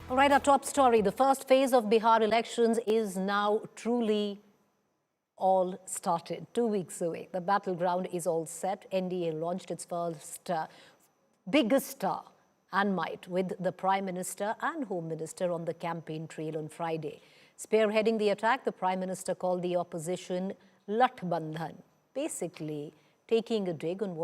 All right, our top story. The first phase of Bihar elections is now truly all started. 2 weeks away. The battleground is all set. NDA launched its first biggest star and might with the Prime Minister and Home Minister on the campaign trail on Friday. Spearheading the attack, the Prime Minister called the opposition Lathbandhan, basically taking a dig on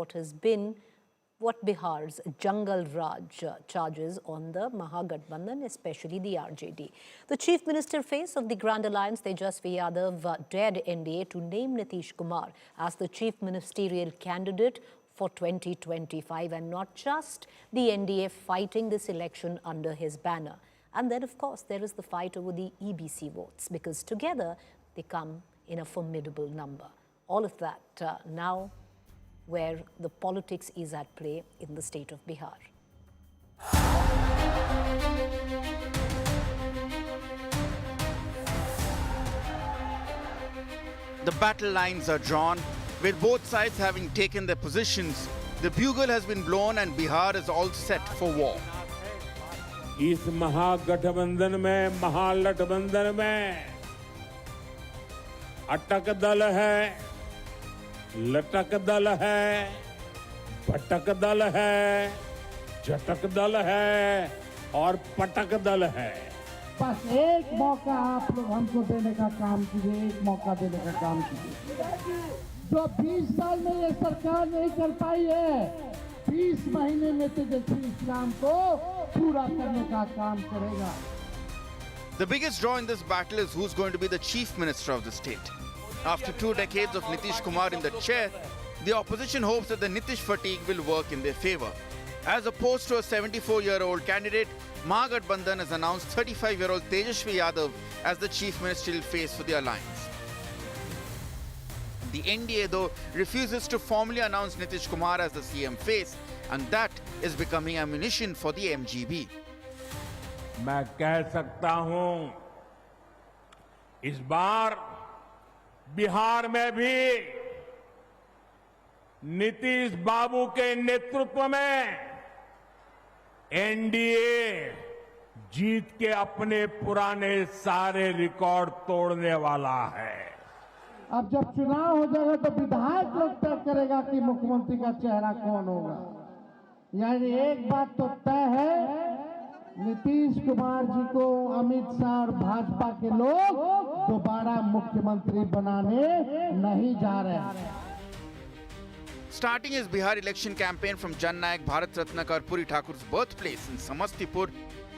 what Bihar's Jungle Raj charges on the Mahagathbandhan, especially the RJD. The Chief Minister face of the Grand Alliance, Tejashwi Yadav, dared NDA to name Nitish Kumar as the Chief Ministerial candidate for 2025, and not just the NDA fighting this election under his banner. And then, of course, there is the fight over the EBC votes, because together they come in a formidable number. All of that now where the politics is at play in the state of Bihar. The battle lines are drawn, with both sides having taken their positions. The bugle has been blown and Bihar is all set for war. इस महागठबंधन में, महालठबंधन में अटक दल है, लटक दल है, भटक दल है, झटक दल है और पटक दल है। बस एक मौका आप लोग हमको देने का काम कीजिए, एक मौका देने का काम कीजिए। जो 20 साल में ये सरकार नहीं कर पाई है, 20 महीने में तेजस्वी इस्लाम को पूरा करने का काम करेगा। The biggest draw in this battle is who's going to be the chief minister of the state. After 2 decades of Nitish Kumar in the chair, the opposition hopes that the Nitish fatigue will work in their favor. As opposed to a 74-year-old candidate, Mahagathbandhan has announced 35-year-old Tejashwi Yadav as the chief ministerial face for the alliance. The NDA, though, refuses to formally announce Nitish Kumar as the CM face, and that is becoming ammunition for the MGB. मैं कह सकता हूं, इस बार बिहार में भी नीतीश बाबू के नेतृत्व में एनडीए जीत के अपने पुराने सारे रिकॉर्ड तोड़ने वाला है। अब जब चुनाव हो जाएगा तो विधायक लोग तय करेगा कि मुख्यमंत्री का चेहरा कौन होगा। यानी एक बात तो तय है, नीतीश कुमार जी को अमित शाह और भाजपा के लोग दोबारा मुख्यमंत्री बनाने नहीं जा रहे। Starting his Bihar election campaign from Jannayak Karpoori Thakur's birthplace in Samastipur,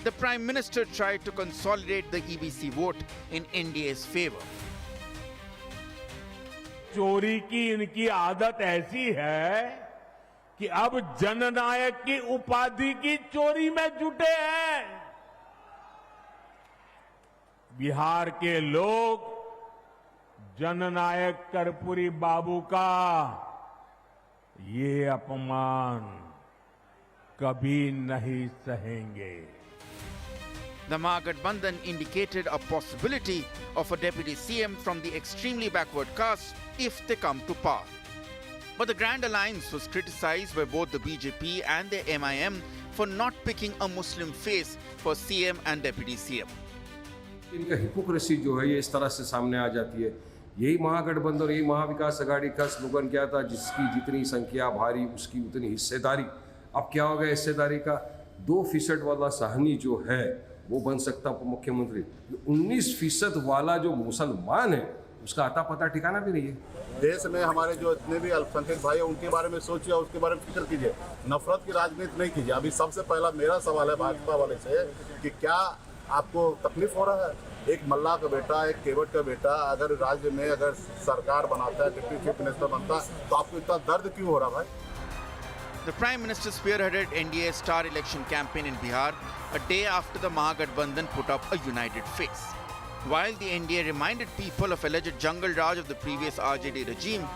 the Prime Minister tried to consolidate the EBC vote in NDA's favor. चोरी की इनकी आदत ऐसी है कि अब जननायक की उपाधि की चोरी में जुटे हैं। बिहार के लोग जननायक कर्पूरी बाबू का ये अपमान कभी नहीं सहेंगे। The Mahagathbandhan indicated a possibility of a deputy CM from the extremely backward caste if they come to power. But the Grand Alliance was criticized by both the BJP and the MIM for not picking a Muslim face for CM and deputy CM. इनका hypocrisy जो है ये इस तरह से सामने आ जाती है। यही महागठबंधन और यही महाविकास आघाड़ी का स्लोगन क्या था, जिसकी जितनी संख्या भारी उसकी उतनी हिस्सेदारी। अब क्या हो गया हिस्सेदारी का, 2% वाला साहनी जो है वो बन सकता मुख्यमंत्री, 19% वाला जो मुसलमान है उसका आता पता ठिकाना भी नहीं है। देश में हमारे जो जितने भी अल्पसंख्यक भाई हैं उनके बारे में सोचिए, उसके बारे में फिक्र कीजिए, नफरत की राजनीति नहीं कीजिए। अभी सबसे पहला मेरा सवाल है भाजपा वाले से कि क्या आपको तकलीफ हो रहा है, एक मल्ला का बेटा, एक केवट का बेटा अगर राज्य में अगर सरकार बनाता है, डिप्टी चीफ मिनिस्टर बनता है, तो आपको इतना दर्द क्यों हो रहा भाई? The Prime Minister spearheaded NDA's star election campaign in Bihar a day after the Mahagathbandhan put up a united face. While the NDA reminded people of alleged jungle raj of the previous RJD regime,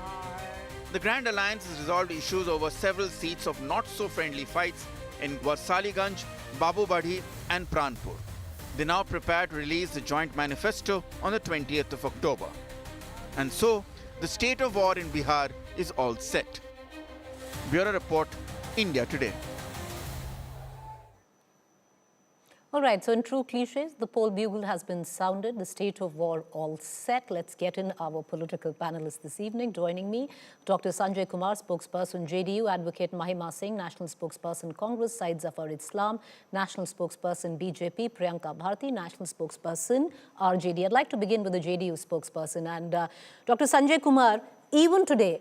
the Grand Alliance has resolved issues over several seats of not-so-friendly fights in Warsaliganj, Babubadhi and Pranpur. They now prepare to release the joint manifesto on the 20th of October. And so, the state of war in Bihar is all set. Bureau Report, India Today. All right. All right, so in true cliches, the poll bugle has been sounded, the state of war all set. Let's get in our political panelists this evening. Joining me, Dr. Sanjay Kumar, spokesperson JDU, Advocate Mahima Singh, national spokesperson Congress, Syed Zafar Islam, national spokesperson BJP, Priyanka Bharti, national spokesperson RJD. I'd like to begin with the JDU spokesperson. And Dr. Sanjay Kumar, even today,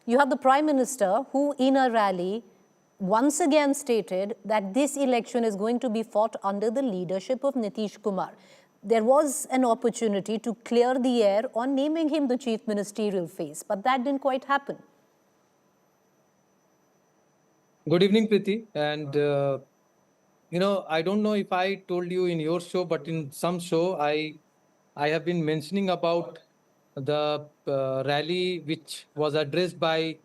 you have the Prime Minister who in a rally once again stated that this election is going to be fought under the leadership of Nitish Kumar. There was an opportunity to clear the air on naming him the chief ministerial face, but that didn't quite happen. Good evening, Preeti. And, I don't know if I told you in your show, but in some show, I have been mentioning about the rally which was addressed by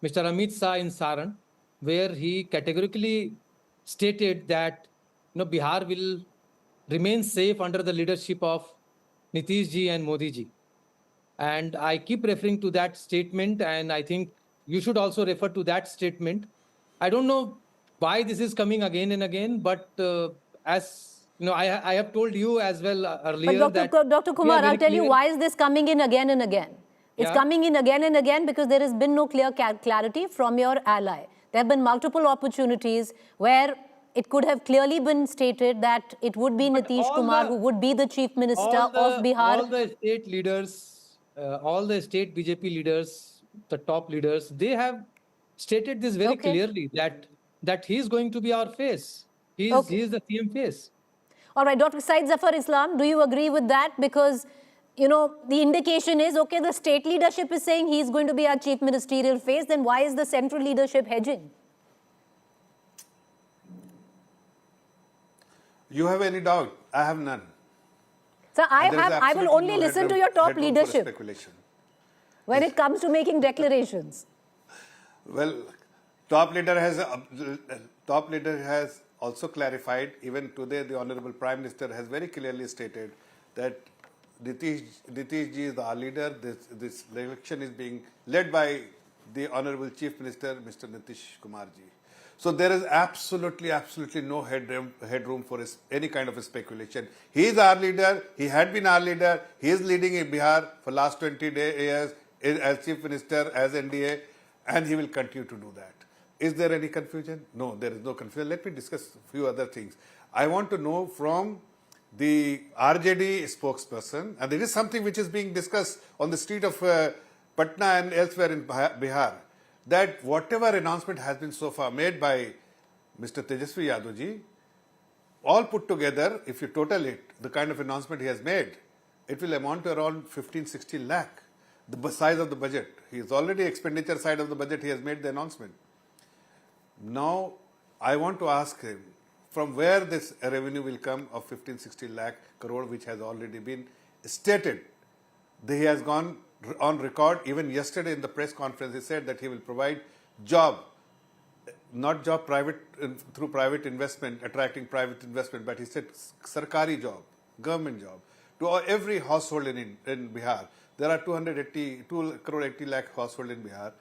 Mr. Amit Shah in Saran, where he categorically stated that Bihar will remain safe under the leadership of Nitish ji and Modi ji. And I keep referring to that statement, and I think you should also refer to that statement. I don't know why this is coming again and again, but as I have told you as well earlier. But Dr. Kumar, I'll tell you why is this coming in again and again. It's coming in again and again because there has been no clear clarity from your ally. There have been multiple opportunities where it could have clearly been stated that it would be Nitish Kumar who would be the chief minister of Bihar. All the state leaders, all the state BJP leaders, the top leaders, they have stated this very clearly that he is going to be our face. He is the CM face. All right, Dr. Syed Zafar Islam, do you agree with that? Because the indication is, okay, the state leadership is saying he's going to be our chief ministerial face, then why is the central leadership hedging? You have any doubt? I have none. So I will only listen to your top leadership when it comes to making declarations. Well, top leader has also clarified, even today the Honorable Prime Minister has very clearly stated that Nitish ji is our leader. This election is being led by the Honorable Chief Minister, Mr. Nitish Kumar ji. So there is absolutely no headroom for any kind of a speculation. He is our leader. He had been our leader. He is leading in Bihar for last 20 years as Chief Minister, as NDA, and he will continue to do that. Is there any confusion? No, there is no confusion. Let me discuss a few other things. I want to know from the RJD spokesperson, and there is something which is being discussed on the street of Patna and elsewhere in Bihar, that whatever announcement has been so far made by Mr. Tejashwi Yadav ji, all put together, if you total it, the kind of announcement he has made, it will amount to around 15-16 lakh, the size of the budget. He is already expenditure side of the budget, he has made the announcement. Now, I want to ask him, from where this revenue will come of 15-16 lakh crore, which has already been stated. He has gone on record, even yesterday in the press conference, he said that he will provide job, not job through private investment, attracting private investment, but he said sarkari job, government job, to every household in Bihar. There are 2 crore 80 lakh household in Bihar.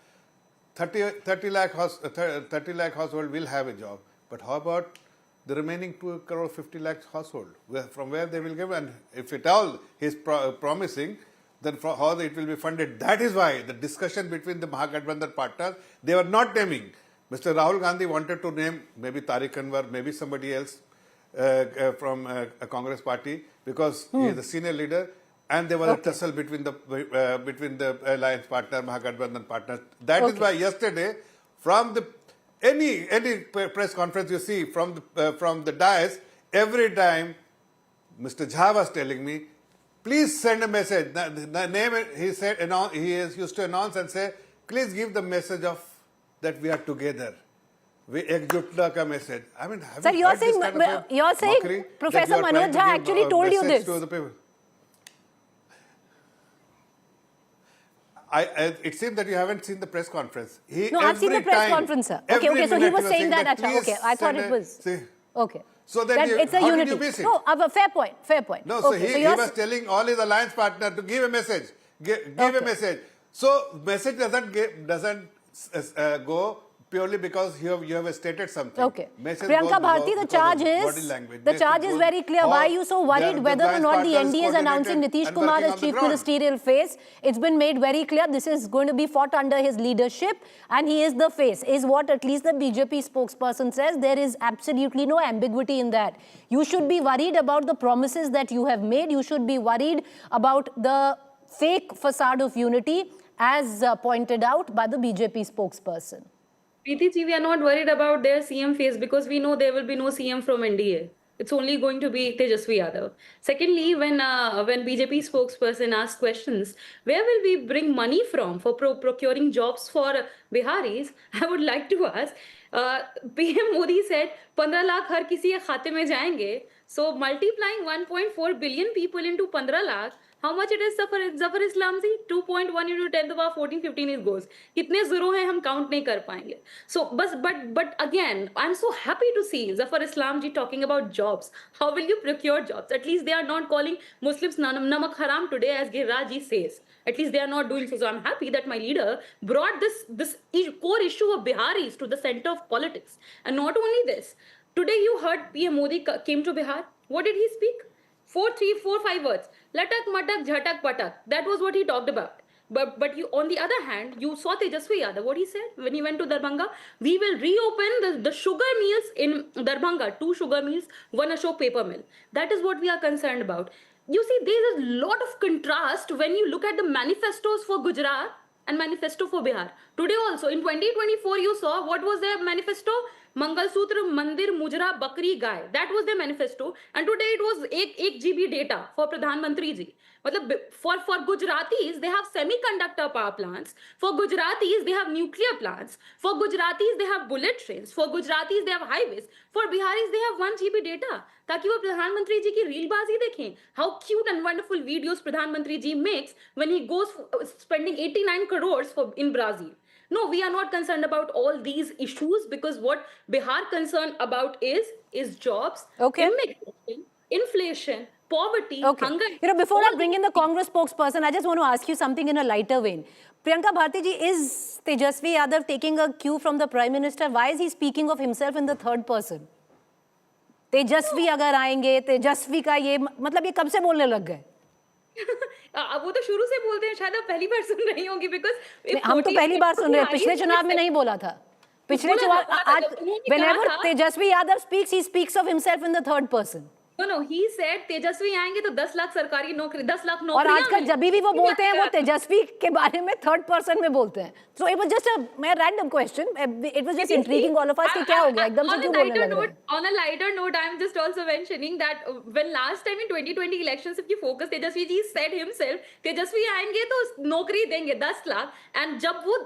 30 lakh household will have a job. But how about the remaining 2 crore 50 lakh household? From where they will give? And if at all he is promising, then how it will be funded? That is why the discussion between the Mahagathbandhan partners, they were not naming. Mr. Rahul Gandhi wanted to name maybe Tariq Anwar, maybe somebody else from a Congress party, because he is the senior leader, and there was a tussle between the alliance partner, Mahagathbandhan partners. That is why yesterday, from the any press conference you see from the dais, every time Mr. Jha was telling me, please send a message. The name he said, he used to announce and say, please give the message of that we are together. We ekjutla ka message. I mean, sir, you're saying Professor Manoj Jha actually told you this. It seems that you haven't seen the press conference. No, I've seen the press conference, sir. Okay, so he was saying that. Okay, I thought it was. Okay. So then it's a unity. No, fair point. No, so he was telling all his alliance partners to give a message. Give a message. So message doesn't go purely because you have stated something. Okay. Message Priyanka goes Bharti, the charge body language. is very clear. Why are you so worried whether or not the NDA is announcing Nitish Kumar as chief ministerial face? It's been made very clear this is going to be fought under his leadership and he is the face, is what at least the BJP spokesperson says. There is absolutely no ambiguity in that. You should be worried about the promises that you have made. You should be worried about the fake facade of unity as pointed out by the BJP spokesperson. Preeti ji, we are not worried about their CM face because we know there will be no CM from NDA. It's only going to be Tejashwi Yadav. Secondly, when BJP spokesperson asks questions, where will we bring money from for procuring jobs for Biharis? I would like to ask. PM Modi said, 15 lakh har kisi ke khate mein jayenge. So multiplying 1.4 billion people into 15 lakh, how much it is Zafar Islam ji? 2.1 into 10 to the power 14, 15 it goes. Kitne zero hai hum count nahi kar payenge. So, but again, I'm so happy to see Zafar Islam ji talking about jobs. How will you procure jobs? At least they are not calling Muslims namak haram today, as Giriraj ji says. At least they are not doing so. So I'm happy that my leader brought this core issue of Biharis to the center of politics. And not only this, today you heard PM Modi came to Bihar. What did he speak? 4, 5 words. Latak, matak, jhatak, patak. That was what he talked about. But you, on the other hand, you saw Tejashwi Yadav. What he said when he went to Darbhanga? We will reopen the sugar mills in Darbhanga. 2 sugar mills, 1 Ashok paper mill. That is what we are concerned about. You see, there is a lot of contrast when you look at the manifestos for Gujarat and manifesto for Bihar. Today also, in 2024, you saw what was their manifesto? Mangalsutra, Mandir, Mujra, Bakri, Gai. That was their manifesto. And today it was 1 GB data for Pradhan Mantri ji. For Gujaratis, they have semiconductor power plants. For Gujaratis, they have nuclear plants. For Gujaratis, they have bullet trains. For Gujaratis, they have highways. For Biharis, they have 1 GB data. ताकि वो प्रधानमंत्री जी की रीलबाजी देखें. How cute and wonderful videos प्रधानमंत्री जी makes when he goes spending 89 crores in Brazil. No, we are not concerned about all these issues because what Bihar concerned about is jobs, immigration, inflation, poverty, hunger. Before I bring in the Congress spokesperson, I just want to ask you something in a lighter vein. Priyanka Bharti ji, is Tejashwi Yadav taking a cue from the Prime Minister? Why is he speaking of himself in the third person? तेजस्वी अगर आएंगे, तेजस्वी का ये मतलब ये कब से बोलने लग गए? वो तो शुरू से बोलते हैं, शायद आप पहली बार सुन रही होंगी because हम तो पहली बार सुन रहे हैं, पिछले चुनाव में नहीं बोला था. पिछले चुनाव आज whenever Tejashwi Yadav speaks, he speaks of himself in the third person. No, he said तेजस्वी आएंगे तो 10 लाख सरकारी नौकरी, 10 लाख नौकरियां. और आजकल जब भी वो बोलते हैं वो तेजस्वी के बारे में थर्ड पर्सन में बोलते हैं. So it was just a random question. It was just intriguing all of us कि क्या हो गया एकदम से क्यों बोलने लग रहे हैं. On a lighter note, I am just also mentioning that when last time in 2020 elections, if you focus, Tejashwi ji said himself, तेजस्वी आएंगे तो नौकरी देंगे 10 लाख. And जब वो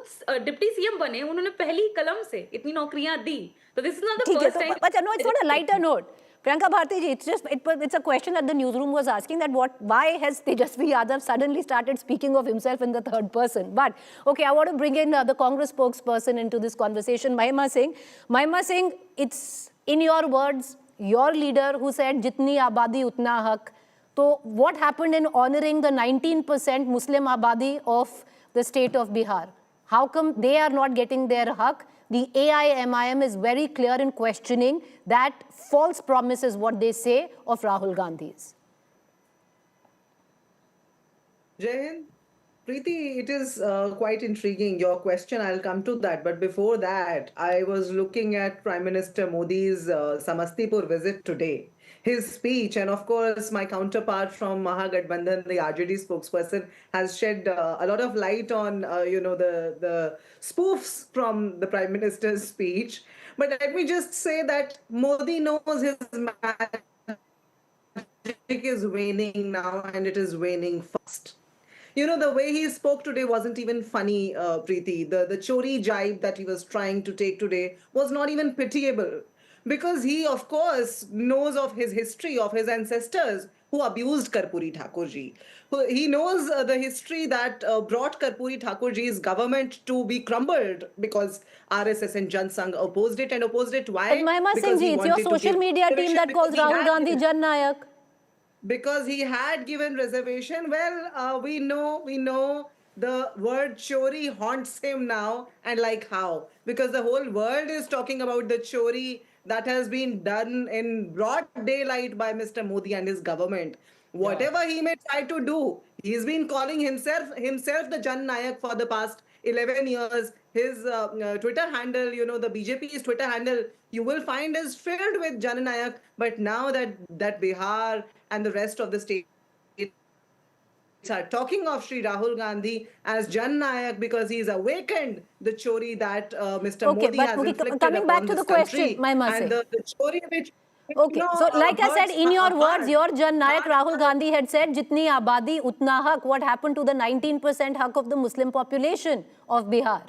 डिप्टी सीएम बने, उन्होंने पहली कलम से इतनी नौकरियां दी. So this is not the first time. But no, it's not a lighter note. Priyanka Bharti ji, it's a question that the newsroom was asking that why has Tejashwi Yadav suddenly started speaking of himself in the third person? But okay, I want to bring in the Congress spokesperson into this conversation, Mahima Singh. Mahima Singh, it's in your words, your leader who said jitni abadi utna haq. So what happened in honoring the 19% Muslim abadi of the state of Bihar? How come they are not getting their haq? The AIMIM is very clear in questioning that false promise is what they say of Rahul Gandhi's. Jai Hind. Preeti, it is quite intriguing, your question. I'll come to that. But before that, I was looking at Prime Minister Modi's Samastipur visit today. His speech, and of course, my counterpart from Mahagathbandhan, the RJD spokesperson, has shed a lot of light on, the spoofs from the Prime Minister's speech. But let me just say that Modi knows his magic is waning now, and it is waning fast. The way he spoke today wasn't even funny, Preeti. The chori jibe that he was trying to take today was not even pitiable. Because he, of course, knows of his history, of his ancestors who abused Karpoori Thakur ji. He knows the history that brought Karpoori Thakur ji's government to be crumbled because RSS and Jan Sangh opposed it, and opposed it. Why? But Mahima Singh ji, it's your social media team that calls Rahul Gandhi Jannayak. Because he had given reservation. Well, we know the word chori haunts him now, and like how? Because the whole world is talking about the chori that has been done in broad daylight by Mr. Modi and his government. Whatever he may try to do, he's been calling himself the Jannayak for the past 11 years. His Twitter handle, the BJP's Twitter handle, you will find is filled with Jannayak. But now that Bihar and the rest of the state are talking of Sri Rahul Gandhi as Jannayak because he's awakened the chori that Mr. Modi has inflicted coming back upon to the this country. question, Mahima And Singh. the chori which Okay, so like I said, in your words, your Jannayak Rahul Gandhi had said, "Jitni abadi utna haq." What happened to the 19% haq of the Muslim population of Bihar?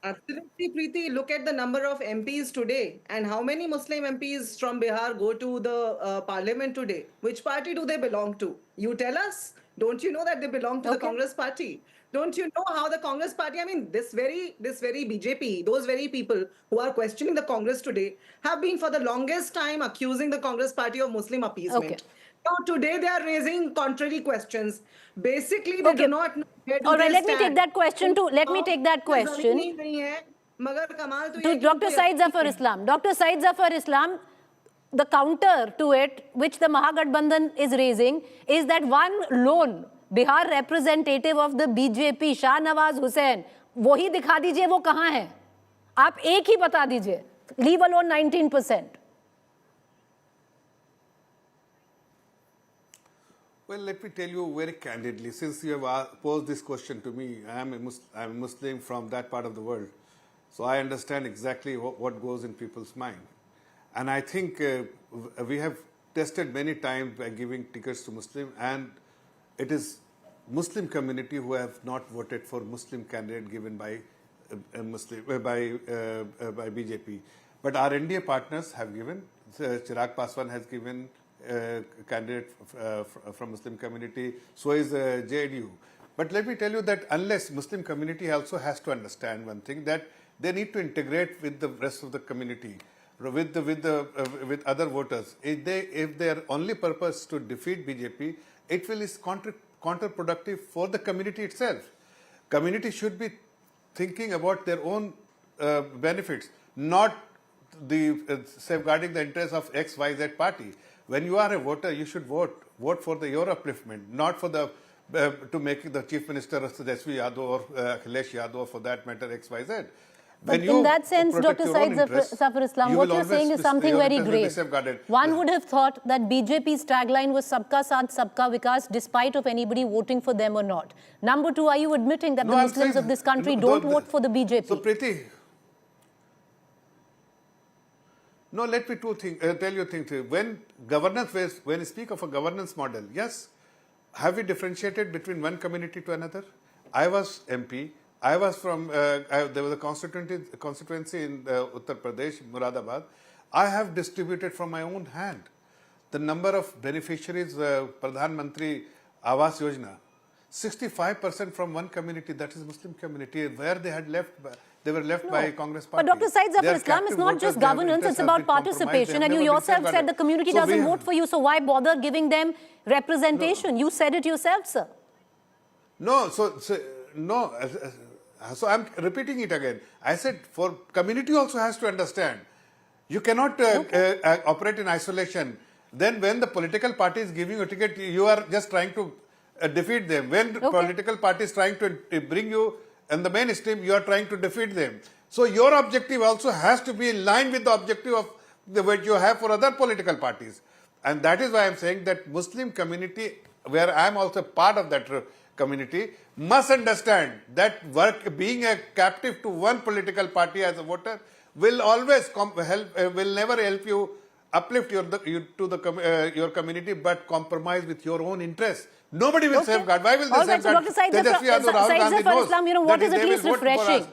Absolutely, Preeti. Look at the number of MPs today, and how many Muslim MPs from Bihar go to the parliament today. Which party do they belong to? You tell us. Don't you know that they belong to the Congress party? Don't you know how the Congress party, I mean, this very BJP, those very people who are questioning the Congress today have been for the longest time accusing the Congress party of Muslim appeasement. Okay. Now, today they are raising contrary questions. Basically, they do not know where do All right, they let me take stand. that question too. Let me take that question to Dr. Syed Zafar Islam. Dr. Syed Zafar Islam, the counter to it, which the Mahagathbandhan is raising, is that one lone Bihar representative of the BJP, Shah Nawaz Hussain, वो ही दिखा दीजिए वो कहाँ है? आप एक ही बता दीजिए. Leave alone 19%. Well, let me tell you very candidly, since you have posed this question to me, I'm a Muslim from that part of the world, so I understand exactly what goes in people's mind. And I think we have tested many times by giving tickets to Muslim, and it is Muslim community who have not voted for Muslim candidate given by BJP. But our NDA partners have given. Chirag Paswan has given candidate from Muslim community. So is JDU. But let me tell you that unless Muslim community also has to understand one thing, that they need to integrate with the rest of the community, with other voters. If their only purpose to defeat BJP, it will is counterproductive for the community itself. Community should be thinking about their own benefits, not safeguarding the interests of X, Y, Z party. When you are a voter, you should vote for your upliftment, not for the to make the chief minister of Tejashwi Yadav or Akhilesh Yadav, or for that matter X, Y, Z. But in that sense, Dr. Syed Zafar Islam, what you're saying is something very grave. One would have thought that BJP's tagline was Sabka Saath, Sabka Vikas, despite of anybody voting for them or not. Number two, are you admitting that the Muslims of this country don't vote for the BJP? So, Preeti, no, let me tell you things. When you speak of a governance model, yes, have we differentiated between one community to another? I was MP. I was from, there was a constituency in Uttar Pradesh, Muradabad. I have distributed from my own hand the number of beneficiaries, Pradhan Mantri Awas Yojana, 65% from one community, that is Muslim community, where they had left, they were left by Congress party. But Dr. Syed Zafar Islam, is not just governance, it's about participation. And you yourself said the community doesn't vote for you, so why bother giving them representation? You said it yourself, sir. No, so I'm repeating it again. I said for community also has to understand. You cannot operate in isolation. Then when the political party is giving you a ticket, you are just trying to defeat them. When the political party is trying to bring you in the mainstream, you are trying to defeat them. So your objective also has to be in line with the objective of what you have for other political parties. And that is why I'm saying that Muslim community, where I'm also part of that community, must understand that being a captive to one political party as a voter will always will never help you uplift your community, but compromise with your own interests. Nobody will safeguard. Why will they safeguard? So Dr. Syed Zafar Islam, what is at least refreshing?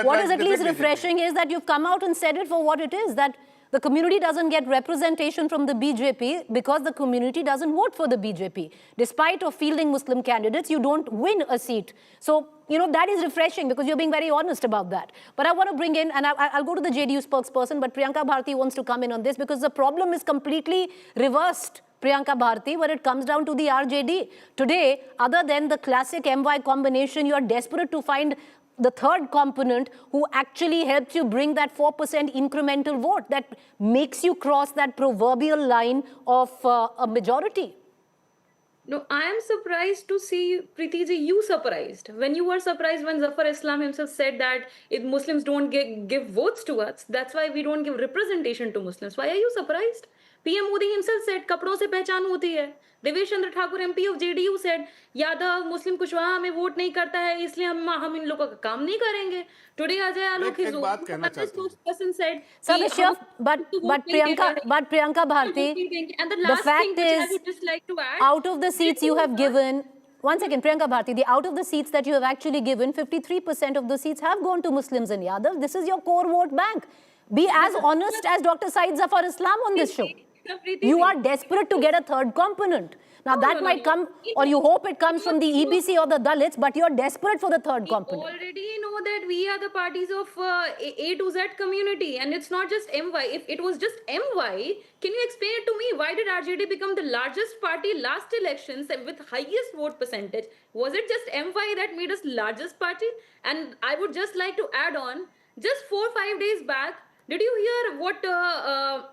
What is at least refreshing is that you've come out and said it for what it is, that the community doesn't get representation from the BJP because the community doesn't vote for the BJP. Despite of fielding Muslim candidates, you don't win a seat. So, that is refreshing because you're being very honest about that. But I want to bring in, and I'll go to the JDU spokesperson, but Priyanka Bharti wants to come in on this because the problem is completely reversed Priyanka Bharti, when it comes down to the RJD. Today, other than the classic MY combination, you are desperate to find the third component who actually helps you bring that 4% incremental vote that makes you cross that proverbial line of a majority. No, I am surprised to see, Preeti ji, you surprised. When you were surprised when Zafar Islam himself said that if Muslims don't give votes to us, that's why we don't give representation to Muslims. Why are you surprised? PM Modi himself said, kapdon se pehchan hoti hai. Devesh Chandra Thakur, MP of JDU, said, Yadav, Muslim Kushwaha हमें vote नहीं करता है, इसलिए हम इन लोगों का काम नहीं करेंगे. Today, Ajay Alok, his spokesperson said, but Priyanka Bharti, and the the last fact thing which I is, would just like to add, out of the seats you have given, one second, Priyanka Bharti, out of the seats that you have actually given, 53% of the seats have gone to Muslims in Yadav. This is your core vote bank. Be as honest as Dr. Syed Zafar Islam on this show. You are desperate to get a third component. Now that might come, or you hope it comes from the EBC or the Dalits, but you're desperate for the third component. We already know that we are the parties of A to Z community, and it's not just MY. If it was just MY, can you explain it to me? Why did RJD become the largest party last elections with highest vote percentage? Was it just MY that made us largest party? And I would just like to add on, just 4 or 5 days back, did you hear what our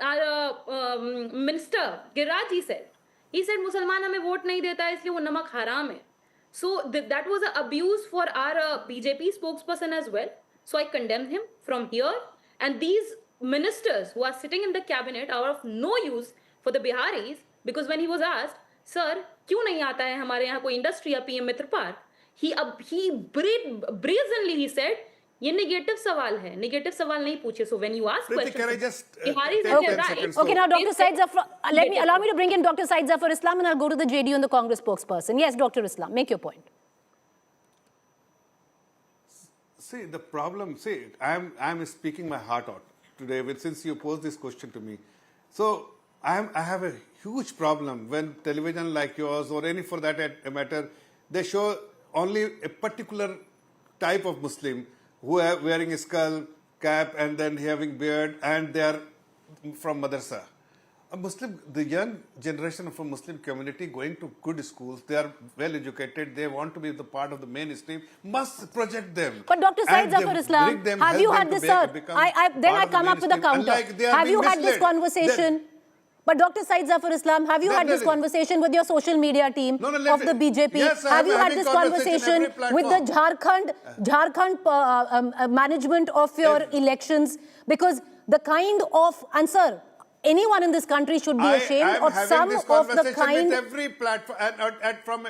minister Giraji said? He said Musalman hame vote nahi deta hai, isliye wo namak haram hai. So that was an abuse for our BJP spokesperson as well. So I condemn him from here. And these ministers who are sitting in the cabinet are of no use for the Biharis, because when he was asked, sir, kyun nahi aata hai hamare yahan koi industry ya PM Mitra Park? He brazenly he said, ये negative सवाल है, negative सवाल नहीं पूछे. So when you ask questions, can I just okay, now Dr. Syed Zafar, allow me to bring in Dr. Syed Zafar Islam, and I'll go to the JDU and the Congress spokesperson. Yes, Dr. Islam, make your point. See, the problem, I'm speaking my heart out today since you posed this question to me. So I have a huge problem when television like yours, or any for that matter, they show only a particular type of Muslim who are wearing a skull cap and then having beard, and they are from madrasa. A Muslim, the young generation of a Muslim community going to good schools, they are well educated, they want to be the part of the mainstream, must project them. But Dr. Syed Zafar Islam, have you had this, sir? Then I come up with a counter. Have you had this conversation? But Dr. Syed Zafar Islam, have you had this conversation with your social media team of the BJP? Yes, have you had this conversation with the Jharkhand management of your elections? Because the kind of answer, anyone in this country should be ashamed of some of the kind. With every platform and from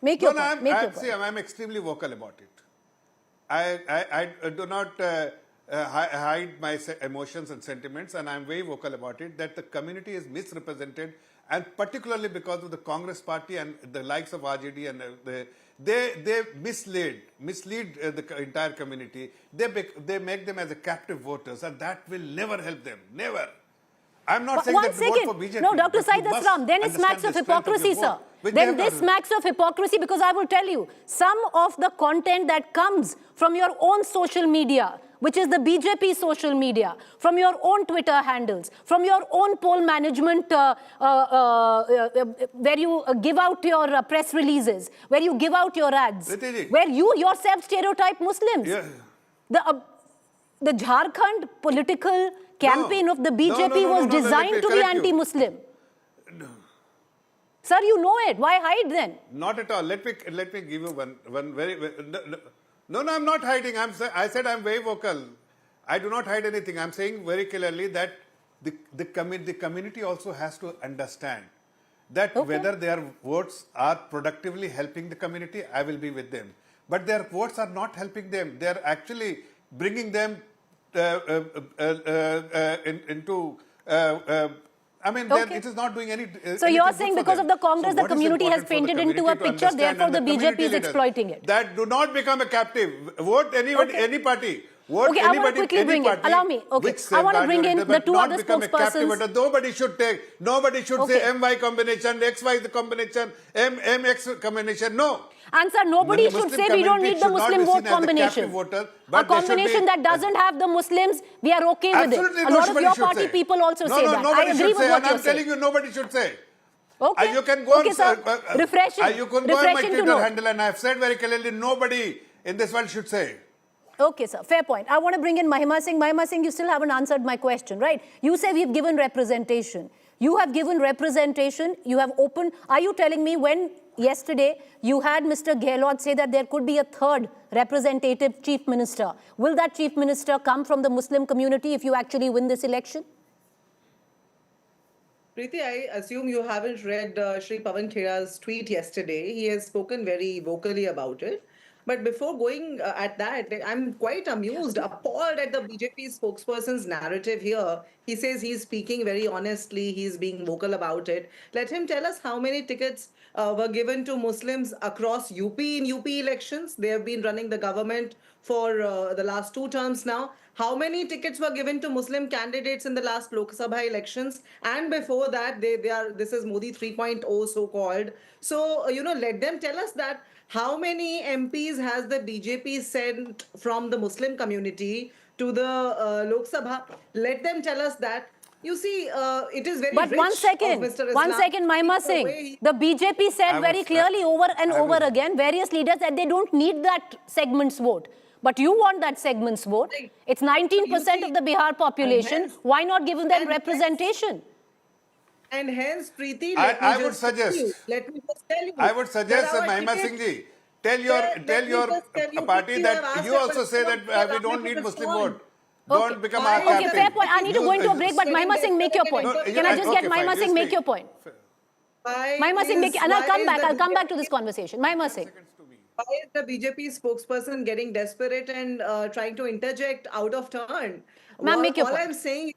make your point. See, I'm extremely vocal about it. I do not hide my emotions and sentiments, and I'm very vocal about it, that the community is misrepresented, and particularly because of the Congress party and the likes of RJD, and they mislead the entire community. They make them as a captive voters, and that will never help them. Never. I'm not saying that vote for BJP. No, Dr. Syed Islam, then it smacks of hypocrisy, sir. Then this smacks of hypocrisy, because I will tell you, some of the content that comes from your own social media, which is the BJP social media, from your own Twitter handles, from your own poll management, where you give out your press releases, where you give out your ads, where you yourself stereotype Muslims. Yeah. The Jharkhand political campaign of the BJP was designed to be anti-Muslim. Sir, you know it. Why hide then? Not at all. Let me give you one very. No, I'm not hiding. I said I'm very vocal. I do not hide anything. I'm saying very clearly that the community also has to understand that whether their votes are productively helping the community, I will be with them. But their votes are not helping them. They are actually bringing them into. It is not doing any. So you're saying because of the Congress, the community has painted into a picture, therefore the BJP is exploiting it. That do not become a captive. Vote any party. What Okay, I want to quickly bring in. Allow me. Okay, I want to bring in the two other spokespersons. Nobody should say MY combination, XY the combination, MX combination. No. And sir, nobody should say we don't need the Muslim vote combination. A combination that doesn't have the Muslims, we are okay with it. A lot of your party people also say that. I agree with what you're saying. I'm telling you, nobody should say. Okay. You can go on, sir. Refreshing. You can go on my Twitter handle, and I've said very clearly, nobody in this world should say. Okay, sir. Fair point. I want to bring in Mahima Singh. Mahima Singh, you still haven't answered my question, right? You say we've given representation. You have given representation. You have opened. Are you telling me when yesterday you had Mr. Gehlot say that there could be a third representative chief minister? Will that chief minister come from the Muslim community if you actually win this election? Preeti, I assume you haven't read Shri Pawan Khera's tweet yesterday. He has spoken very vocally about it. But before going at that, I'm quite amused, appalled at the BJP spokesperson's narrative here. He says he's speaking very honestly, he's being vocal about it. Let him tell us how many tickets were given to Muslims across UP in UP elections. They have been running the government for the last 2 terms now. How many tickets were given to Muslim candidates in the last Lok Sabha elections? And before that, this is Modi 3.0 so-called. So, let them tell us that. How many MPs has the BJP sent from the Muslim community to the Lok Sabha? Let them tell us that. You see, it is very But rich one second, Mahima Singh. The BJP said very clearly over and over again, various leaders, that they don't need that segment's vote. But you want that segment's vote. It's 19% of the Bihar population. Why not give them representation? And hence, Preeti, I would suggest. Let me just tell you. I would suggest, Mahima Singh ji, tell your party that you also say that we don't need Muslim vote. Don't become our captain. Okay, fair point. I need to go into a break, but Mahima Singh, make your point. Can I just get Mahima Singh, make your point? Mahima Singh, and I'll come back to this conversation. Mahima Singh. Why is the BJP spokesperson getting desperate and trying to interject out of turn? Ma'am, make your point. All I'm saying,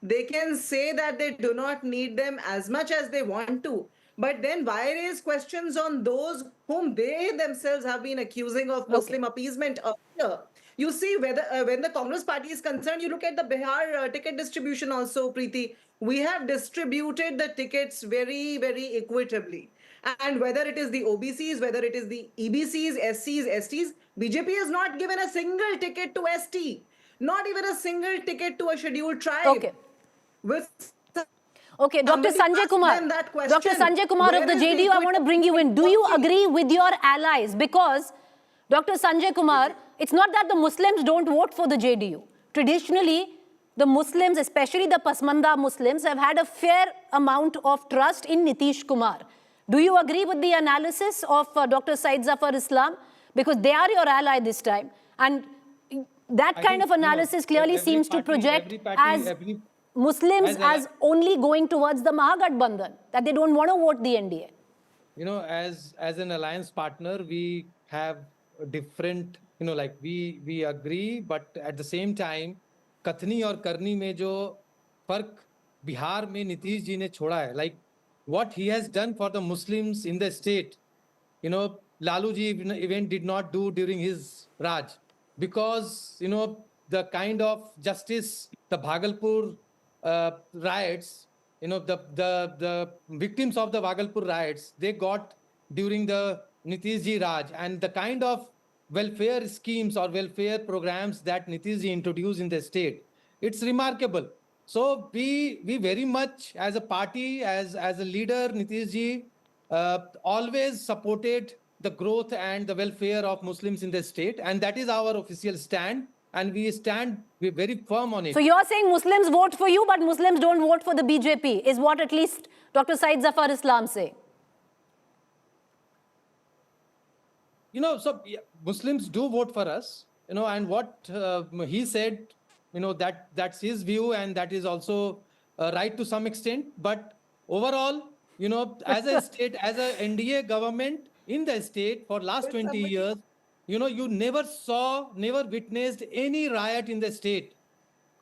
they can say that they do not need them as much as they want to. But then why raise questions on those whom they themselves have been accusing of Muslim appeasement earlier? You see, whether when the Congress party is concerned, you look at the Bihar ticket distribution also, Preeti. We have distributed the tickets very, very equitably. And whether it is the OBCs, whether it is the EBCs, SCs, STs, BJP has not given a single ticket to ST. Not even a single ticket to a scheduled tribe. Okay. Okay, Dr. Sanjay Kumar. Dr. Sanjay Kumar of the JDU, I want to bring you in. Do you agree with your allies? Because, Dr. Sanjay Kumar, it's not that the Muslims don't vote for the JDU. Traditionally, the Muslims, especially the Pasmanda Muslims, have had a fair amount of trust in Nitish Kumar. Do you agree with the analysis of Dr. Syed Zafar Islam? Because they are your ally this time. And that kind of analysis clearly seems to project Muslims as only going towards the Mahagathbandhan, that they don't want to vote the NDA. As an alliance partner, we have different, we agree, but at the same time, कथनी और करनी में जो फर्क बिहार में नीतीश जी ने छोड़ा है, like what he has done for the Muslims in the state, Lalu ji even did not do during his Raj, because the kind of justice, the Bhagalpur riots, the victims of the Bhagalpur riots, they got during the Nitish ji Raj, and the kind of welfare schemes or welfare programs that Nitish ji introduced in the state, it's remarkable. So we very much as a party, as a leader, Nitish ji always supported the growth and the welfare of Muslims in the state, and that is our official stand, and we're very firm on it. So you're saying Muslims vote for you, but Muslims don't vote for the BJP, is what at least Dr. Syed Zafar Islam say. So Muslims do vote for us, and what he said, that's his view, and that is also right to some extent. But overall, as a state, as a NDA government in the state for last 20 years, you never witnessed any riot in the state.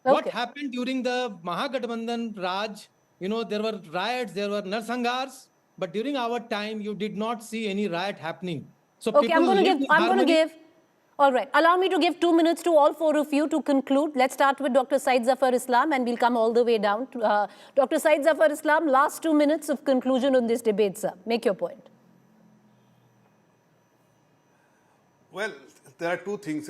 Okay. What happened during the Mahagathbandhan Raj, there were riots, there were narsangars, but during our time, you did not see any riot happening. So okay, I'm going to give All right. Allow me to give 2 minutes to all four of you to conclude. Let's start with Dr. Syed Zafar Islam and we'll come all the way down. Dr. Syed Zafar Islam, last 2 minutes of conclusion on this debate, sir. Make your point. Well, there are two things,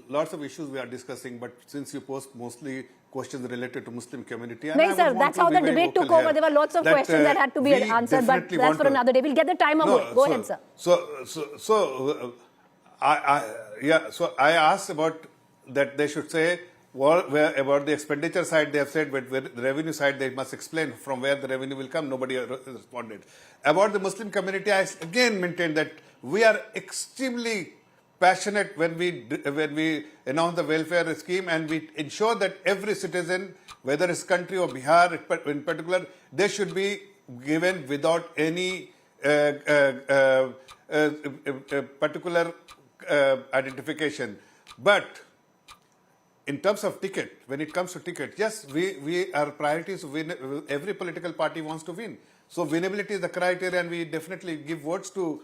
lots of issues we are discussing, but since you post mostly questions related to Muslim community. No, sir, that's how the debate took over. There were lots of questions that had to be answered, but that's for another day. We'll get the time away. Go ahead, sir. So I asked about that they should say about the expenditure side. They have said, but the revenue side they must explain from where the revenue will come. Nobody responded. About the Muslim community, I again maintain that we are extremely passionate when we announce the welfare scheme, and we ensure that every citizen, whether it's country or Bihar in particular, they should be given without any particular identification. But in terms of ticket, when it comes to ticket, yes, our priority is to win. Every political party wants to win. So winnability is the criteria, and we definitely give votes to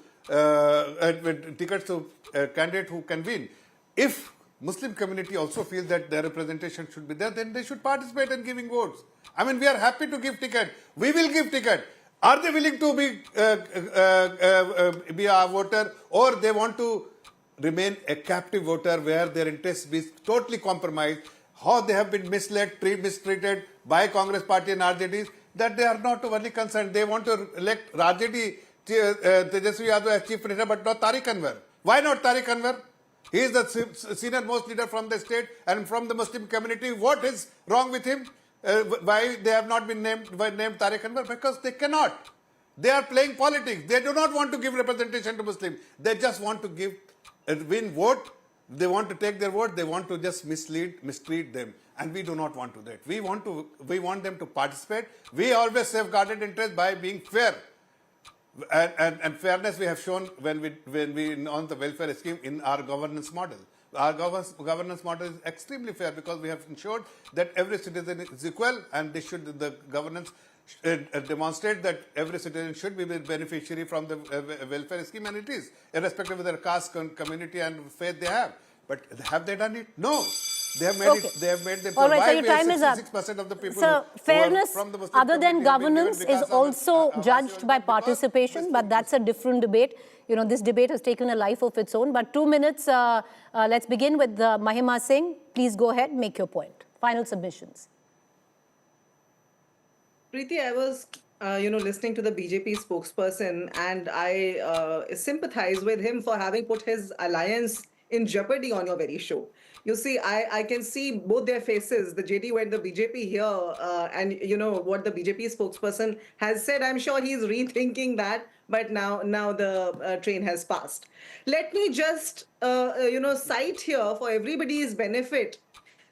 tickets to a candidate who can win. If Muslim community also feels that their representation should be there, then they should participate in giving votes. I mean, we are happy to give ticket. We will give ticket. Are they willing to be a voter, or they want to remain a captive voter where their interests be totally compromised? How they have been mistreated by Congress party and RJDs, that they are not overly concerned. They want to elect RJD Tejashwi Yadav as Chief Minister, but not Tariq Anwar. Why not Tariq Anwar? He is the senior most leader from the state and from the Muslim community. What is wrong with him? Why they have not been named Tariq Anwar? Because they cannot. They are playing politics. They do not want to give representation to Muslims. They just want to win vote. They want to take their vote. They want to just mistreat them. And we do not want to do that. We want them to participate. We always safeguarded interest by being fair. And fairness we have shown when we announced the welfare scheme in our governance model. Our governance model is extremely fair because we have ensured that every citizen is equal, and the governance demonstrate that every citizen should be the beneficiary from the welfare scheme, and it is, irrespective of their caste, community and faith they have. But have they done it? No. They have made it. They have made them. All right, so your time is up. 66% of the people so fairness, from the Muslim other than governance, is also judged by participation, but that's a different debate. You know, this debate has taken a life of its own. But 2 minutes. Let's begin with Mahima Singh. Please go ahead, make your point. Final submissions. Preeti, I was, listening to the BJP spokesperson, and I sympathize with him for having put his alliance in jeopardy on your very show. You see, I can see both their faces. The JD went the BJP here, and what the BJP spokesperson has said. I'm sure he's rethinking that. But now the train has passed. Let me just cite here for everybody's benefit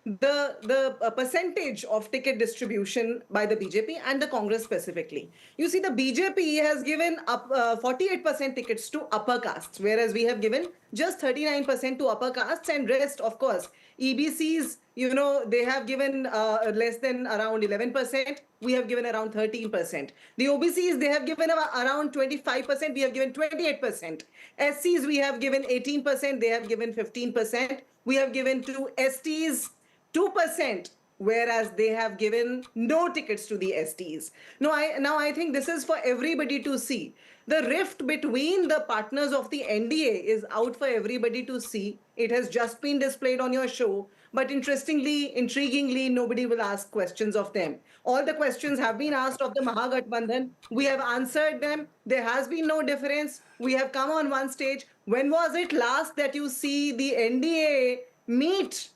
the percentage of ticket distribution by the BJP and the Congress specifically. You see, the BJP has given up 48% tickets to upper castes, whereas we have given just 39% to upper castes, and rest, of course, EBCs, they have given less than around 11%. We have given around 13%. The OBCs, they have given around 25%. We have given 28%. SCs, we have given 18%. They have given 15%. We have given to STs 2%, whereas they have given no tickets to the STs. Now I think this is for everybody to see. The rift between the partners of the NDA is out for everybody to see. It has just been displayed on your show. But intriguingly, nobody will ask questions of them. All the questions have been asked of the Mahagathbandhan. We have answered them. There has been no difference. We have come on one stage. When was it last that you see the NDA meet,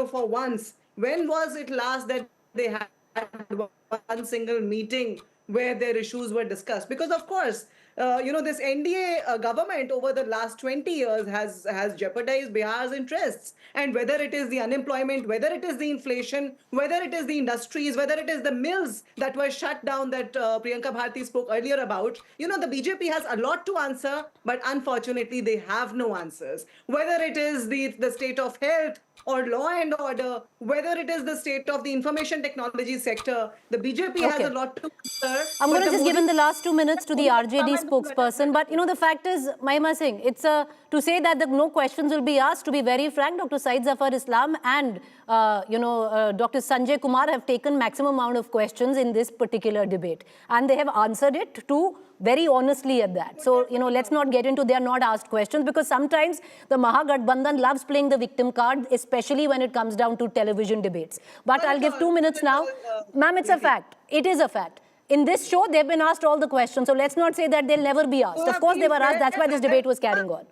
for once? When was it last that they had one single meeting where their issues were discussed? Because, of course, this NDA government over the last 20 years has jeopardized Bihar's interests. And whether it is the unemployment, whether it is the inflation, whether it is the industries, whether it is the mills that were shut down that Priyanka Bharti spoke earlier about, the BJP has a lot to answer, but unfortunately they have no answers. Whether it is the state of health or law and order, whether it is the state of the information technology sector, the BJP has a lot to answer. I'm going to just give in the last 2 minutes to the RJD spokesperson. But, the fact is, Mahima Singh, it's to say that no questions will be asked. To be very frank, Dr. Syed Zafar Islam and, Dr. Sanjay Kumar have taken maximum amount of questions in this particular debate. And they have answered it too very honestly at that. So, let's not get into they are not asked questions, because sometimes the Mahagathbandhan loves playing the victim card, especially when it comes down to television debates. But I'll give 2 minutes now. Ma'am, it's a fact. It is a fact. In this show, they've been asked all the questions. So let's not say that they'll never be asked. Of course, they were asked. That's why this debate was carrying on.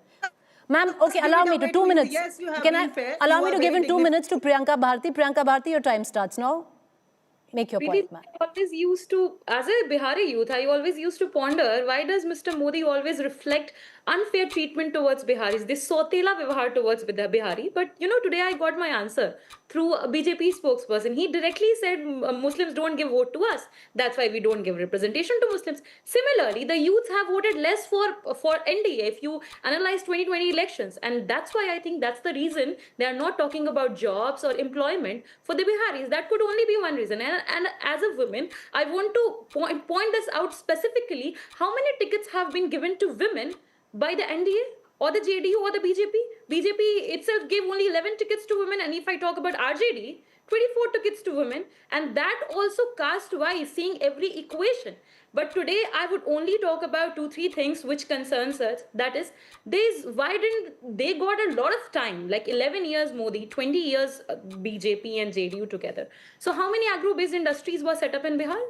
Ma'am, okay, allow me to 2 minutes. Yes, you have Can been I fair. allow You me are to give in very 2 minutes to Priyanka Bharti? Priyanka Bharti, your time starts now. Make your point, ma'am. I always used to, as a Bihari youth, I always used to ponder, why does Mr. Modi always reflect unfair treatment towards Biharis, this sotela vyavahar towards Bihari? But, today I got my answer through a BJP spokesperson. He directly said Muslims don't give vote to us. That's why we don't give representation to Muslims. Similarly, the youths have voted less for NDA if you analyze 2020 elections. And that's why I think that's the reason they are not talking about jobs or employment for the Biharis. That could only be one reason. And as a woman, I want to point this out specifically. How many tickets have been given to women by the NDA or the JDU or the BJP? BJP itself gave only 11 tickets to women. And if I talk about RJD, 24 tickets to women. And that also caste-wise, seeing every equation. But today, I would only talk about 2-3 things which concerns us. That is, why didn't they got a lot of time, like 11 years Modi, 20 years BJP and JDU together. So how many agro-based industries were set up in Bihar?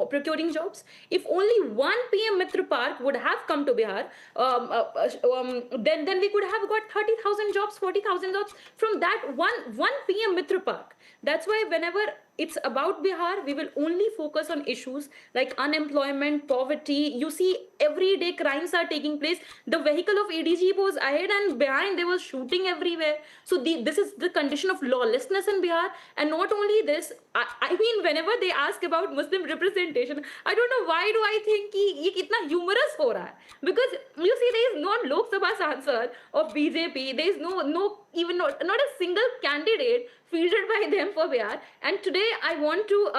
Procuring jobs. If only one PM Mitra Park would have come to Bihar, then we could have got 30,000 jobs, 40,000 jobs from that one PM Mitra Park. That's why whenever it's about Bihar, we will only focus on issues like unemployment, poverty. You see, everyday crimes are taking place. The vehicle of ADG was ahead and behind, there was shooting everywhere. So this is the condition of lawlessness in Bihar. And not only this, I mean, whenever they ask about Muslim representation, I don't know why do I think ye kitna humorous ho raha hai? Because you see, there is no Lok Sabha Sansad of BJP. There is not a single candidate fielded by them for Bihar. And today I want to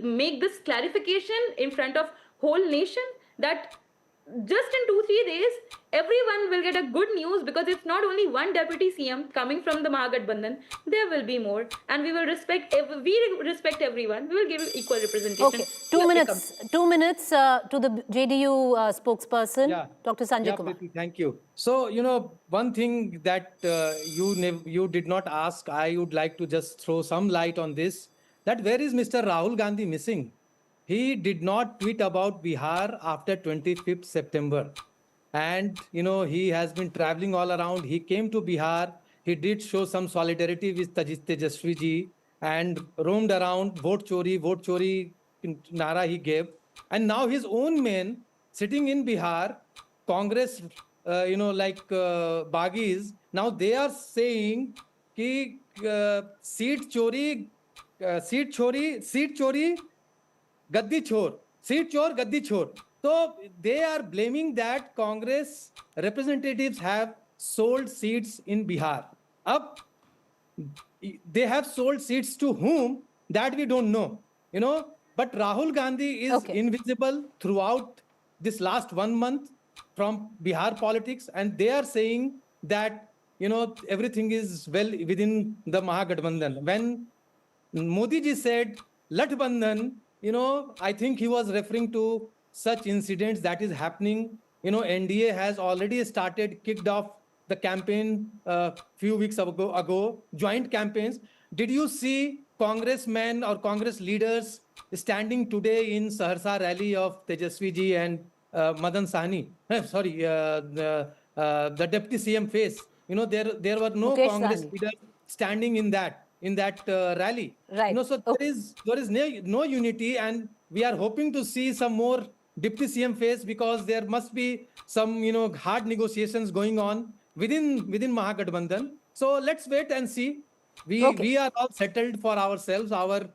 make this clarification in front of whole nation that just in 2-3 days, everyone will get a good news, because it's not only one deputy CM coming from the Mahagathbandhan, there will be more. And we will respect everyone. We will give equal representation. Okay, 2 minutes. 2 minutes to the JDU spokesperson, Dr. Sanjay Kumar. Preeti, thank you. So, one thing that you did not ask, I would like to just throw some light on this, that where is Mr. Rahul Gandhi missing? He did not tweet about Bihar after 25th September. And, he has been traveling all around. He came to Bihar. He did show some solidarity with Tejashwi ji and roamed around, vote chori nara he gave. And now his own men sitting in Bihar, Congress, like Bagis, now they are saying ki seat chori, gaddi chor, seat chor, gaddi chor. So they are blaming that Congress representatives have sold seats in Bihar. They have sold seats to whom? That we don't know. But Rahul Gandhi is invisible throughout this last 1 month from Bihar politics, and they are saying that everything is well within the Mahagathbandhan. When Modi ji said Lathbandhan, I think he was referring to such incidents that is happening. NDA has already kicked off the campaign a few weeks ago, joint campaigns. Did you see congressmen or Congress leaders standing today in Saharsa rally of Tejashwi ji and Madan Sahni? The deputy CM face. There were no Mukesh Congress Sahni leaders standing in that rally. Right. So there is no unity, and we are hoping to see some more deputy CM face, because there must be some hard negotiations going on within Mahagathbandhan. So let's wait and see. We are all settled for ourselves. Our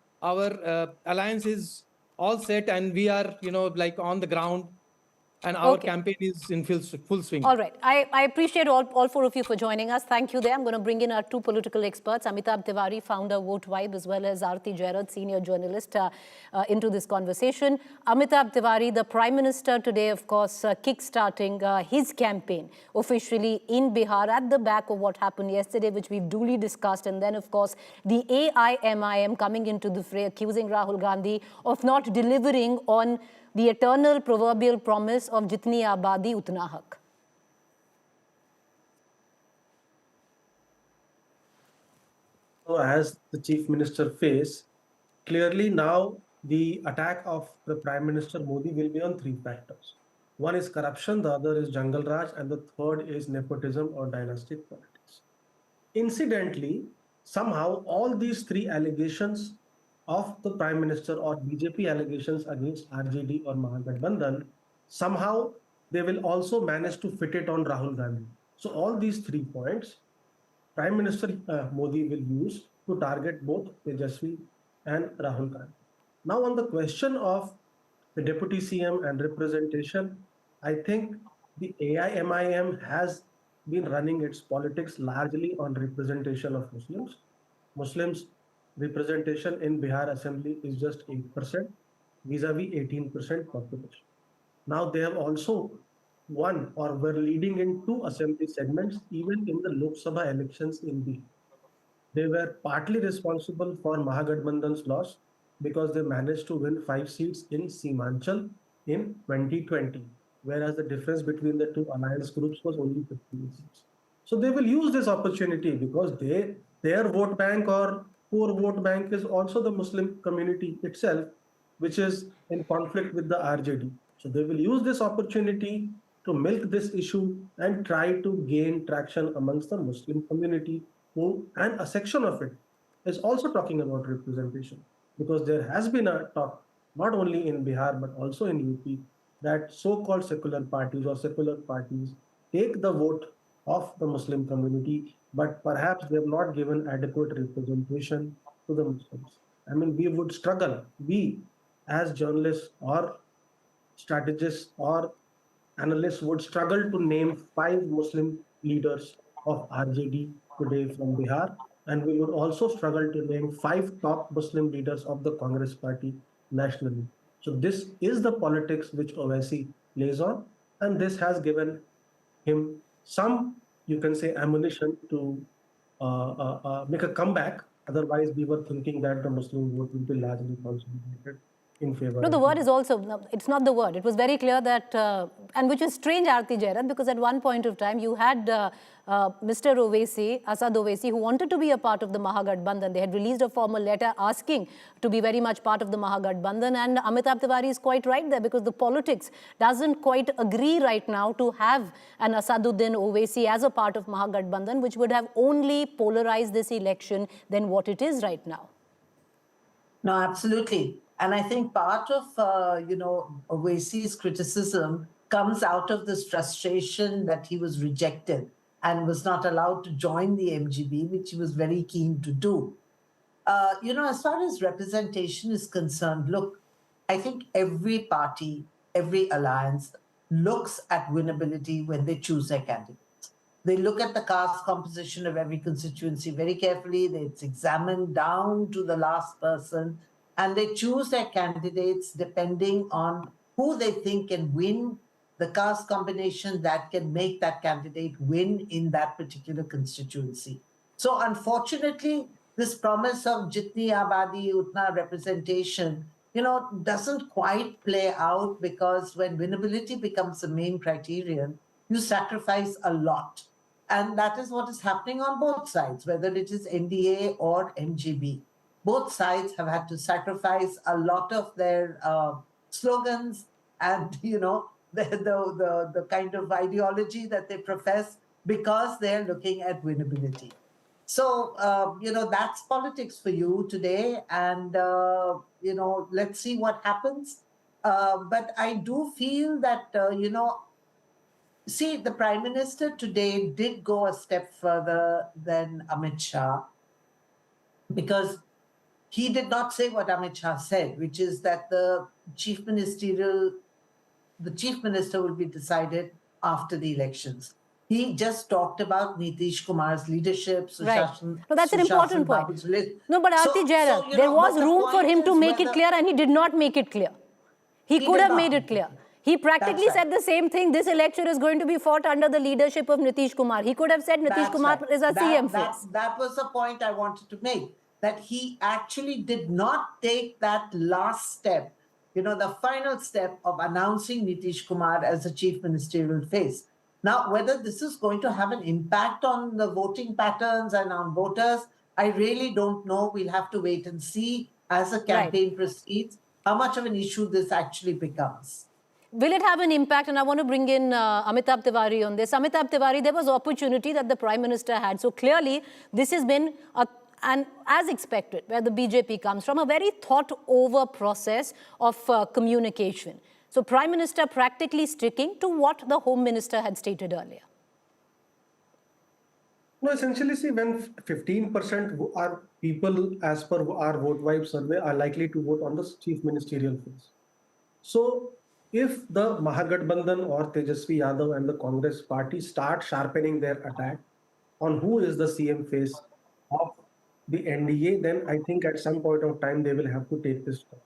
alliance is all set, and we are like on the ground And our Okay. campaign is in full swing. All right. I appreciate all four of you for joining us. Thank you there. I'm going to bring in our two political experts, Amitabh Tiwari, founder Vote Vibe, as well as Aarti Jairad, senior journalist, into this conversation. Amitabh Tiwari, the Prime Minister today, of course, kick-starting his campaign officially in Bihar at the back of what happened yesterday, which we've duly discussed. And then, of course, the AIMIM coming into the fray, accusing Rahul Gandhi of not delivering on the eternal proverbial promise of jitni abadi utna hak. So as the Chief Minister faced, clearly now the attack of the Prime Minister Modi will be on three factors. One is corruption, the other is Jungle Raj, and the third is nepotism or dynastic politics. Incidentally, somehow all these three allegations of the Prime Minister or BJP allegations against RJD or Mahagathbandhan, somehow they will also manage to fit it on Rahul Gandhi. So all these 3 points, Prime Minister Modi will use to target both Tejashwi and Rahul Gandhi. Now on the question of the Deputy CM and representation, I think the AIMIM has been running its politics largely on representation of Muslims. Muslims representation in Bihar Assembly is just 8% vis-a-vis 18% population. Now they have also won or were leading in 2 assembly segments even in the Lok Sabha elections in Bihar. They were partly responsible for Mahagathbandhan's loss because they managed to win 5 seats in Seemanchal in 2020, whereas the difference between the 2 alliance groups was only 15 seats. So they will use this opportunity because their vote bank or core vote bank is also the Muslim community itself, which is in conflict with the RJD. So they will use this opportunity to milk this issue and try to gain traction amongst the Muslim community, and a section of it is also talking about representation, because there has been a talk, not only in Bihar, but also in UP, that so-called secular parties or secular parties take the vote of the Muslim community, but perhaps they have not given adequate representation to the Muslims. I mean, we would struggle, we as journalists or strategists or analysts would struggle to name 5 Muslim leaders of RJD today from Bihar, and we would also struggle to name 5 top Muslim leaders of the Congress party nationally. So this is the politics which Owaisi plays on, and this has given him some, you can say, ammunition to make a comeback. Otherwise, we were thinking that the Muslim vote would be largely consolidated in favor. No, the word is also, no, it's not the word. It was very clear that, and which is strange, Aarti Jairad, because at one point of time, you had Mr. Owaisi, Asad Owaisi, who wanted to be a part of the Mahagathbandhan. They had released a formal letter asking to be very much part of the Mahagathbandhan. And Amitabh Tiwari is quite right there, because the politics doesn't quite agree right now to have an Asaduddin Owaisi as a part of Mahagathbandhan, which would have only polarized this election than what it is right now. No, absolutely. And I think part of, Owaisi's criticism comes out of this frustration that he was rejected and was not allowed to join the MGB, which he was very keen to do. As far as representation is concerned, look, I think every party, every alliance looks at winnability when they choose their candidates. They look at the caste composition of every constituency very carefully. It's examined down to the last person, and they choose their candidates depending on who they think can win the caste combination that can make that candidate win in that particular constituency. So unfortunately, this promise of jitni abadi utna representation, doesn't quite play out, because when winnability becomes the main criterion, you sacrifice a lot. And that is what is happening on both sides, whether it is NDA or MGB. Both sides have had to sacrifice a lot of their slogans and, the kind of ideology that they profess, because they're looking at winnability. So, that's politics for you today. And, let's see what happens. But I do feel that, see, the Prime Minister today did go a step further than Amit Shah, because he did not say what Amit Shah said, which is that the Chief Ministerial the chief minister will be decided after the elections. He just talked about Nitish Kumar's leadership. Right. No, that's an important point. No, but Aarti Jairaj, there was room for him to make it clear, and he did not make it clear. He could have made it clear. He practically said the same thing. This election is going to be fought under the leadership of Nitish Kumar. He could have said Nitish Kumar is a CM face. That was the point I wanted to make, that he actually did not take that last step, the final step of announcing Nitish Kumar as the chief ministerial face. Now, whether this is going to have an impact on the voting patterns and on voters, I really don't know. We'll have to wait and see as the campaign proceeds how much of an issue this actually becomes. Will it have an impact? And I want to bring in Amitabh Tiwari on this. Amitabh Tiwari, there was opportunity that the Prime Minister had. So clearly, this has been, and as expected, where the BJP comes from, a very thought-over process of communication. So Prime Minister practically sticking to what the Home Minister had stated earlier. No, essentially, see, when 15% are people, as per our vote vibe survey, are likely to vote on the chief ministerial face. So if the Mahagathbandhan or Tejashwi Yadav and the Congress party start sharpening their attack on who is the CM face of the NDA, then I think at some point of time they will have to take this step,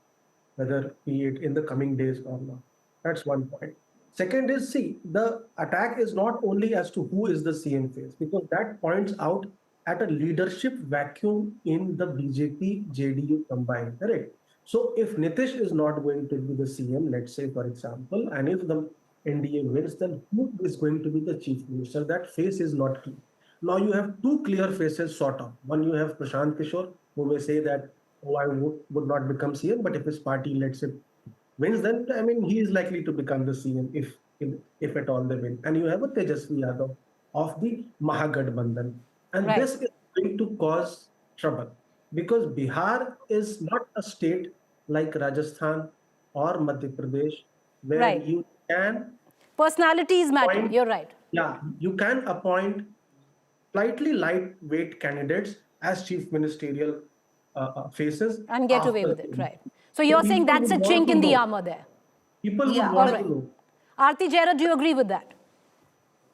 whether be it in the coming days or not. That's one point. Second is, see, the attack is not only as to who is the CM face, because that points out at a leadership vacuum in the BJP, JDU combined, correct? So if Nitish is not going to be the CM, let's say, for example, and if the NDA wins, then who is going to be the chief minister? That face is not clear. Now you have two clear faces sort of. One, you have Prashant Kishore, who may say that, oh, I would not become CM, but if his party, let's say, wins, then, I mean, he is likely to become the CM if at all they win. And you have a Tejashwi Yadav of the Mahagathbandhan. And this is going to cause trouble, because Bihar is not a state like Rajasthan or Madhya Pradesh, where you can... Personalities matter, you're right. Yeah, you can appoint slightly lightweight candidates as chief ministerial faces. And get away with it, right. So you're saying that's a chink in the armor there? People would want to know. Aarti Jairaj, do you agree with that?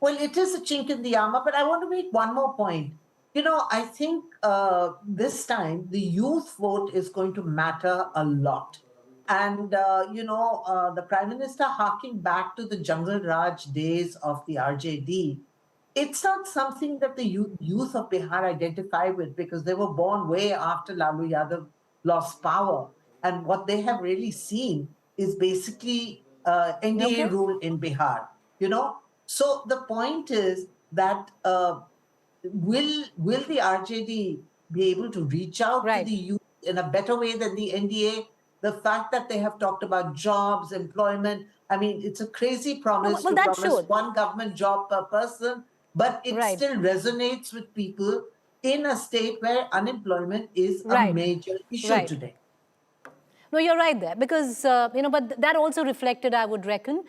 Well, it is a chink in the armor, but I want to make one more point. I think this time the youth vote is going to matter a lot. And, the Prime Minister harking back to the Jungle Raj days of the RJD, it's not something that the youth of Bihar identify with, because they were born way after Lalu Yadav lost power. And what they have really seen is basically NDA rule in Bihar, So the point is that will the RJD be able to reach out to the youth in a better way than the NDA? The fact that they have talked about jobs, employment, I mean, it's a crazy promise to promise one government job per person, but it still resonates with people in a state where unemployment is a major issue today. No, you're right there, because, but that also reflected, I would reckon,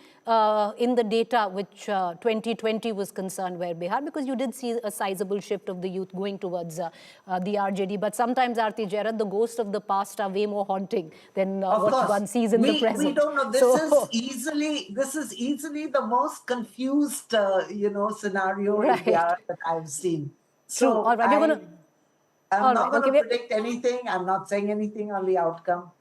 in the data which 2020 was concerned where Bihar, because you did see a sizable shift of the youth going towards the RJD. But sometimes, Aarti Jairaj, the ghosts of the past are way more haunting than what one sees in the present. We don't know. This is easily the most confused, scenario in Bihar that I've seen. So all right, I'm not going to predict anything. I'm not saying anything on the outcome.